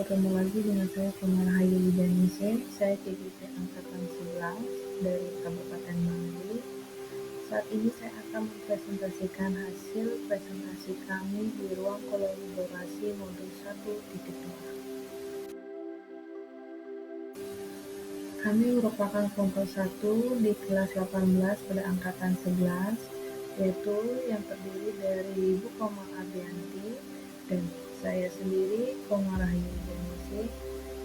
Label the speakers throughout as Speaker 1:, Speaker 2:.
Speaker 1: bertemu lagi dengan saya Rahayu Widianise. Saya TGP Angkatan 11 dari Kabupaten Manggi. Saat ini saya akan mempresentasikan hasil presentasi kami di ruang kolaborasi modul 1.2. Kami merupakan kelompok 1 di kelas 18 pada angkatan 11, yaitu yang terdiri dari Ibu Komang Abianti dan saya sendiri Rahayu Widianise,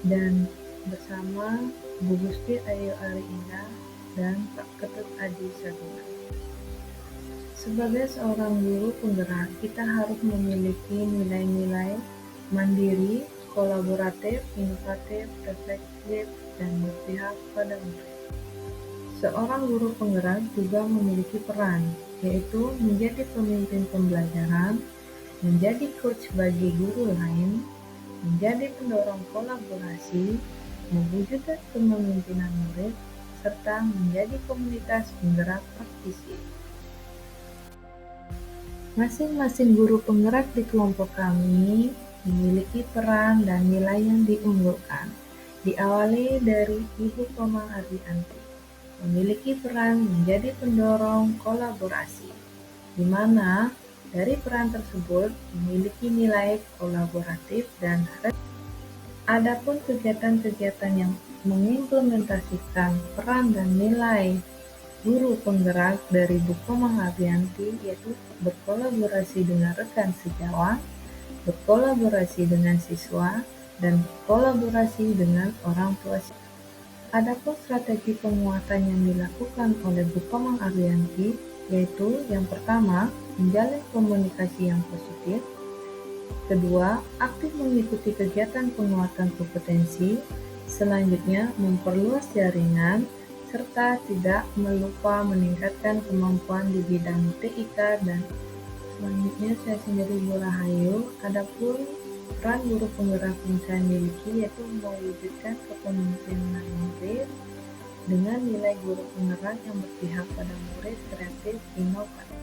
Speaker 1: dan bersama Bu Gusti Ayu Ari Indah dan Pak Ketut Adi Saguna. Sebagai seorang guru penggerak, kita harus memiliki nilai-nilai mandiri, kolaboratif, inovatif, reflektif, dan berpihak pada murid. Seorang guru penggerak juga memiliki peran, yaitu menjadi pemimpin pembelajaran, menjadi coach bagi guru lain, menjadi pendorong kolaborasi, mewujudkan kepemimpinan murid, serta menjadi komunitas penggerak praktisi. Masing-masing guru penggerak di kelompok kami memiliki peran dan nilai yang diunggulkan. Diawali dari Ibu Komang Abianti, memiliki peran menjadi pendorong kolaborasi, di mana dari peran tersebut memiliki nilai kolaboratif dan adapun kegiatan-kegiatan yang mengimplementasikan peran dan nilai guru penggerak dari Bu Komang Abianti, yaitu berkolaborasi dengan rekan sejawat, berkolaborasi dengan siswa, dan berkolaborasi dengan orang tua. Adapun strategi penguatan yang dilakukan oleh Bu Komang Abianti, yaitu yang pertama, menjalin komunikasi yang positif, kedua, aktif mengikuti kegiatan penguatan kompetensi, selanjutnya memperluas jaringan, serta tidak melupa meningkatkan kemampuan di bidang TIK. Dan selanjutnya saya sendiri Bu Rahayu. Adapun peran guru penggerak yang saya miliki yaitu mewujudkan kepemimpinan murid dengan nilai guru penggerak yang berpihak pada murid, kreatif, inovatif.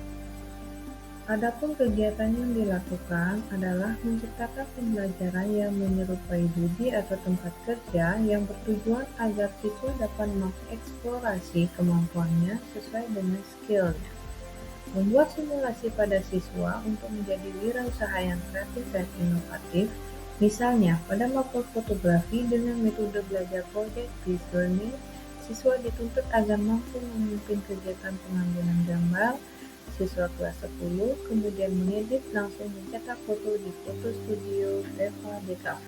Speaker 1: Adapun kegiatan yang dilakukan adalah menciptakan pembelajaran yang menyerupai judi atau tempat kerja yang bertujuan agar siswa dapat mengeksplorasi kemampuannya sesuai dengan skillnya. Membuat simulasi pada siswa untuk menjadi wirausaha yang kreatif dan inovatif, misalnya pada mapel fotografi dengan metode belajar project-based learning, siswa dituntut agar mampu memimpin kegiatan pengambilan gambar. Siswa kelas 10 kemudian mengedit langsung mencetak foto di foto studio Viva DKV.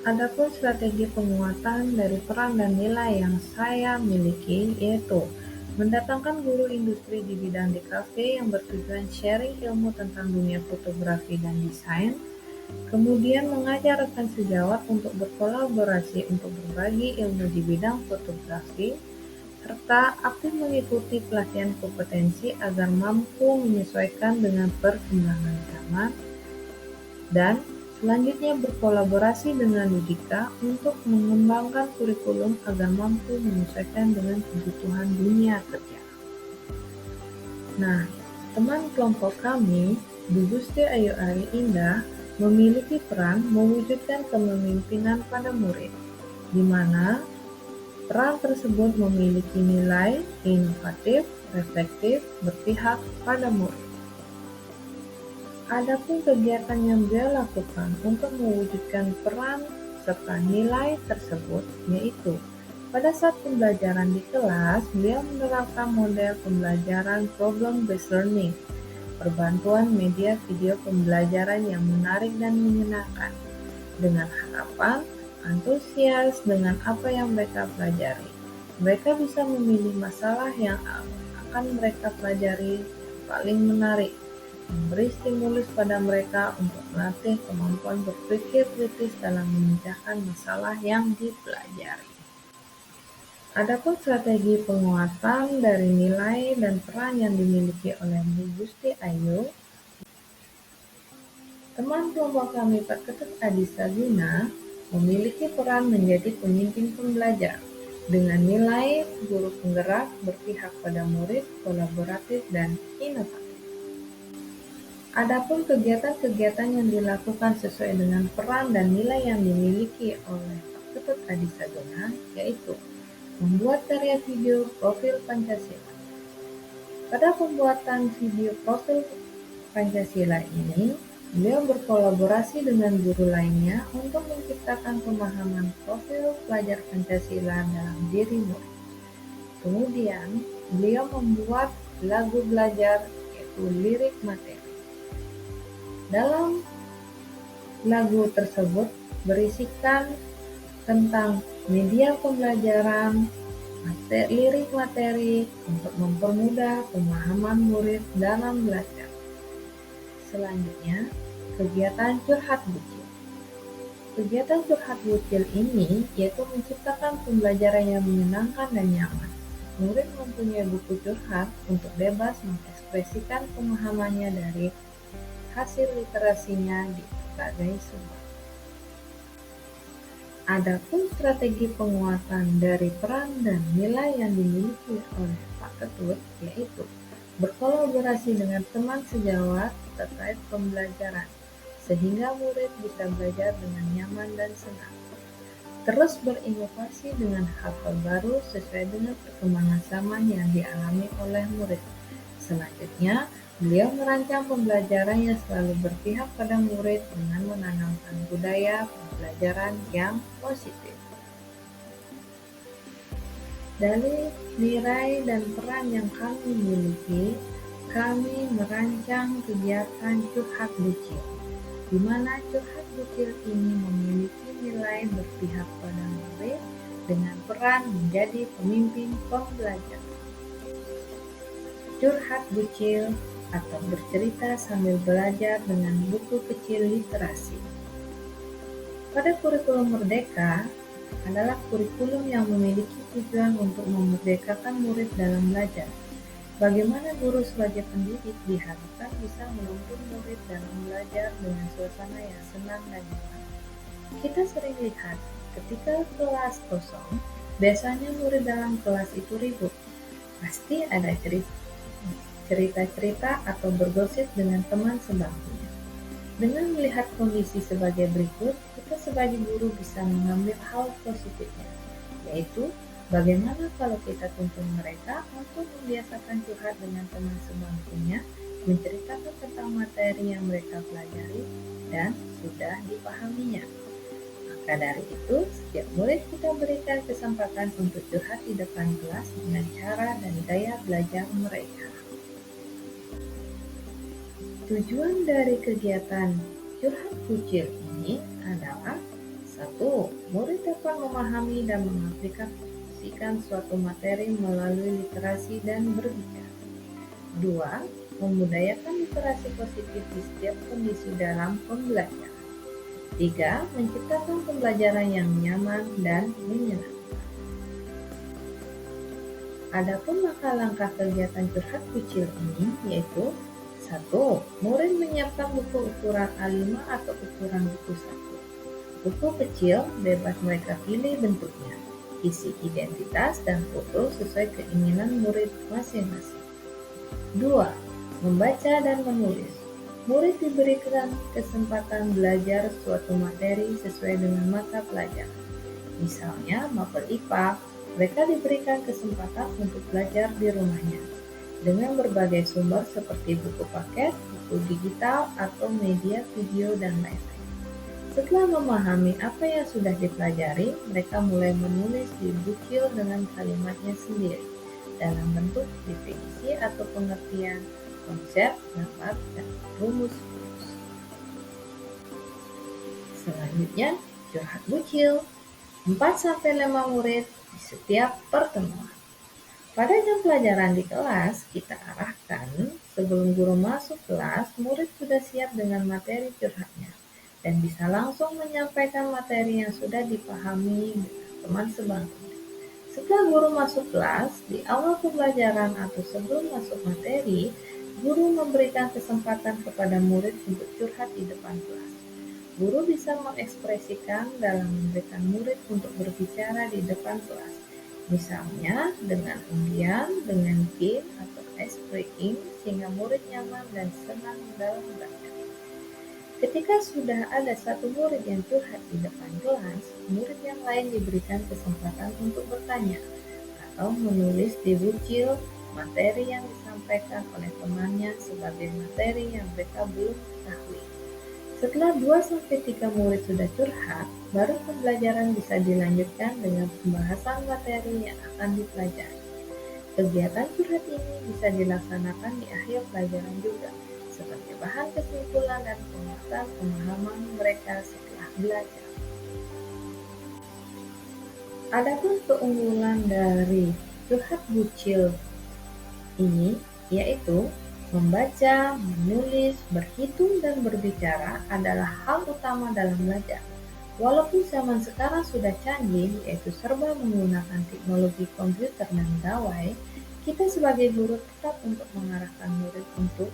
Speaker 1: Adapun strategi penguatan dari peran dan nilai yang saya miliki yaitu mendatangkan guru industri di bidang DKV yang bertujuan sharing ilmu tentang dunia fotografi dan desain, kemudian mengajar rekan sejawat untuk berkolaborasi untuk berbagi ilmu di bidang fotografi, serta aktif mengikuti pelatihan kompetensi agar mampu menyesuaikan dengan perkembangan zaman, dan selanjutnya berkolaborasi dengan Ludika untuk mengembangkan kurikulum agar mampu menyesuaikan dengan kebutuhan dunia kerja. Nah, teman kelompok kami, Bu Gusti Ayu Ari Indah, memiliki peran mewujudkan kepemimpinan pada murid, di mana peran tersebut memiliki nilai inovatif, reflektif, berpihak pada murid. Adapun kegiatan yang dia lakukan untuk mewujudkan peran serta nilai tersebut yaitu pada saat pembelajaran di kelas, beliau menerapkan model pembelajaran problem-based learning, perbantuan media video pembelajaran yang menarik dan menyenangkan, dengan harapan antusias dengan apa yang mereka pelajari. Mereka bisa memilih masalah yang akan mereka pelajari yang paling menarik, memberi stimulus pada mereka untuk melatih kemampuan berpikir kritis dalam memecahkan masalah yang dipelajari. Adapun strategi penguatan dari nilai dan peran yang dimiliki oleh Bu Gusti Ayu, teman kelompok kami Pak Ketut Adi Saguna memiliki peran menjadi pemimpin pembelajar dengan nilai guru penggerak, berpihak pada murid, kolaboratif, dan inovatif. Adapun kegiatan-kegiatan yang dilakukan sesuai dengan peran dan nilai yang dimiliki oleh Pak Ketut Adi Sagunan, yaitu membuat karya video profil Pancasila. Pada pembuatan video profil Pancasila ini, beliau berkolaborasi dengan guru lainnya untuk menciptakan pemahaman profil pelajar Pancasila dalam diri murid. Kemudian, beliau membuat lagu belajar, yaitu lirik materi. Dalam lagu tersebut berisikan tentang media pembelajaran, lirik materi untuk mempermudah pemahaman murid dalam belajar. Selanjutnya, kegiatan curhat bucil. Kegiatan curhat bucil ini yaitu menciptakan pembelajaran yang menyenangkan dan nyaman. Murid mempunyai buku curhat untuk bebas mengekspresikan pemahamannya dari hasil literasinya di berbagai sumber. Adapun strategi penguatan dari peran dan nilai yang dimiliki oleh Pak Ketut, yaitu berkolaborasi dengan teman sejawat terkait pembelajaran, sehingga murid bisa belajar dengan nyaman dan senang. Terus berinovasi dengan hal-hal baru sesuai dengan perkembangan zaman yang dialami oleh murid. Selanjutnya, beliau merancang pembelajaran yang selalu berpihak pada murid dengan menanamkan budaya pembelajaran yang positif. Dari nilai dan peran yang kami miliki, kami merancang kegiatan curhat bucil, di mana curhat bucil ini memiliki nilai berpihak pada murid dengan peran menjadi pemimpin pembelajaran. Curhat bucil atau bercerita sambil belajar dengan buku kecil literasi. Pada kurikulum Merdeka adalah kurikulum yang memiliki tujuan untuk memerdekakan murid dalam belajar. Bagaimana guru sebagai pendidik diharapkan bisa menuntun murid dalam belajar dengan suasana yang senang dan nyaman. Kita sering lihat ketika kelas kosong, biasanya murid dalam kelas itu ribut. Pasti ada cerita-cerita atau bergosip dengan teman sebangkunya. Dengan melihat kondisi sebagai berikut, kita sebagai guru bisa mengambil hal positifnya, yaitu bagaimana kalau kita tuntun mereka untuk membiasakan curhat dengan teman sebangkunya, menceritakan tentang materi yang mereka pelajari dan sudah dipahaminya. Maka dari itu, setiap murid kita berikan kesempatan untuk curhat di depan kelas dengan cara dan gaya belajar mereka. Tujuan dari kegiatan curhat bucil ini adalah 1. Murid dapat memahami dan mengaplikasikan suatu materi melalui literasi dan berbicara. 2. Membudayakan literasi positif di setiap kondisi dalam pembelajaran. 3. Menciptakan pembelajaran yang nyaman dan menyenangkan. Adapun langkah-langkah kegiatan curhat bucil ini yaitu 1. Murid menyiapkan buku ukuran A5 atau ukuran buku 1. Buku kecil, bebas mereka pilih bentuknya, isi identitas dan foto sesuai keinginan murid masing-masing. 2. Membaca dan menulis. Murid diberikan kesempatan belajar suatu materi sesuai dengan mata pelajaran. Misalnya, mapel IPA, mereka diberikan kesempatan untuk belajar di rumahnya dengan berbagai sumber seperti buku paket, buku digital, atau media video, dan lain-lain. Setelah memahami apa yang sudah dipelajari, mereka mulai menulis di bucil dengan kalimatnya sendiri, dalam bentuk definisi atau pengertian, konsep, gambar, dan rumus-rumus. Selanjutnya, curhat bucil. 4-5 murid di setiap pertemuan. Pada jam pelajaran di kelas, kita arahkan sebelum guru masuk kelas, murid sudah siap dengan materi curhatnya dan bisa langsung menyampaikan materi yang sudah dipahami dengan teman sebangkunya. Setelah guru masuk kelas, di awal pembelajaran atau sebelum masuk materi, guru memberikan kesempatan kepada murid untuk curhat di depan kelas. Guru bisa mengekspresikan dalam memberikan murid untuk berbicara di depan kelas. Misalnya dengan undian, dengan game, atau ice breaking sehingga murid nyaman dan senang dalam belajar. Ketika sudah ada satu murid yang curhat di depan kelas, murid yang lain diberikan kesempatan untuk bertanya atau menulis di bucil materi yang disampaikan oleh temannya sebagai materi yang mereka belum ketahui. Setelah 2-3 murid sudah curhat, baru pembelajaran bisa dilanjutkan dengan pembahasan materi yang akan dipelajari. Kegiatan curhat ini bisa dilaksanakan di akhir pelajaran juga, sebagai bahan kesimpulan dan penguatan pemahaman mereka setelah belajar. Adapun keunggulan dari curhat bucil ini yaitu membaca, menulis, berhitung, dan berbicara adalah hal utama dalam belajar. Walaupun zaman sekarang sudah canggih, yaitu serba menggunakan teknologi komputer dan gawai, kita sebagai guru tetap untuk mengarahkan murid untuk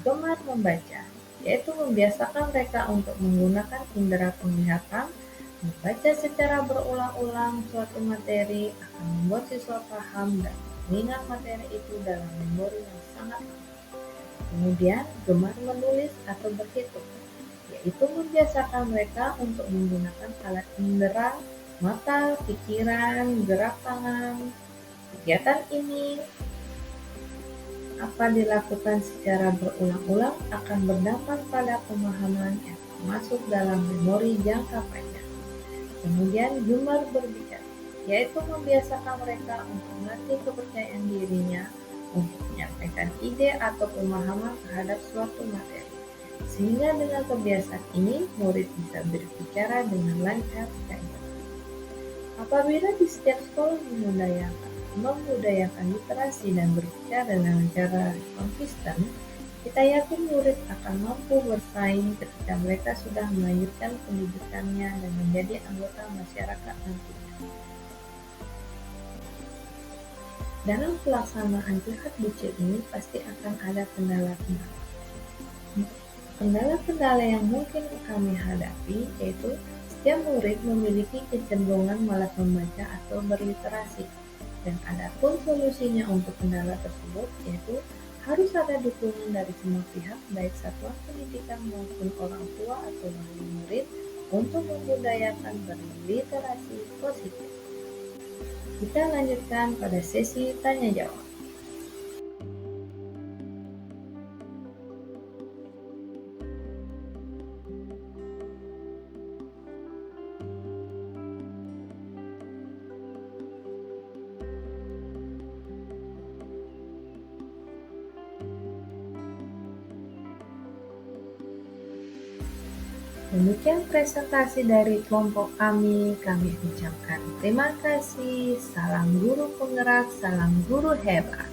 Speaker 1: gemar membaca, yaitu membiasakan mereka untuk menggunakan indera penglihatan. Membaca secara berulang-ulang suatu materi akan membuat siswa paham dan mengingat materi itu dalam memori yang sangat lama. Kemudian, gemar menulis atau berhitung, yaitu membiasakan mereka untuk menggunakan alat indera, mata, pikiran, gerak tangan. Kegiatan ini apa dilakukan secara berulang-ulang akan berdampak pada pemahaman yang masuk dalam memori jangka panjang. Kemudian gemar berbicara, yaitu membiasakan mereka untuk melatih kepercayaan dirinya untuk menyampaikan ide atau pemahaman terhadap suatu materi. Sehingga dengan kebiasaan ini, murid bisa berbicara dengan lancar dan jelas. Apabila di setiap sekolah memudayakan literasi dan berbicara dengan cara konsisten, kita yakin murid akan mampu bersaing ketika mereka sudah melanjutkan pendidikannya dan menjadi anggota masyarakat nantinya. Dalam pelaksanaan curhat bucil ini pasti akan ada kendala-kendala. Kendala-kendala yang mungkin kami hadapi yaitu setiap murid memiliki kecenderungan malas membaca atau berliterasi. Dan adapun solusinya untuk kendala tersebut yaitu harus ada dukungan dari semua pihak, baik satuan pendidikan maupun orang tua atau wali murid, untuk membudayakan berliterasi positif. Kita lanjutkan pada sesi tanya-jawab. Demikian presentasi dari kelompok kami ucapkan terima kasih, salam guru penggerak, salam guru hebat.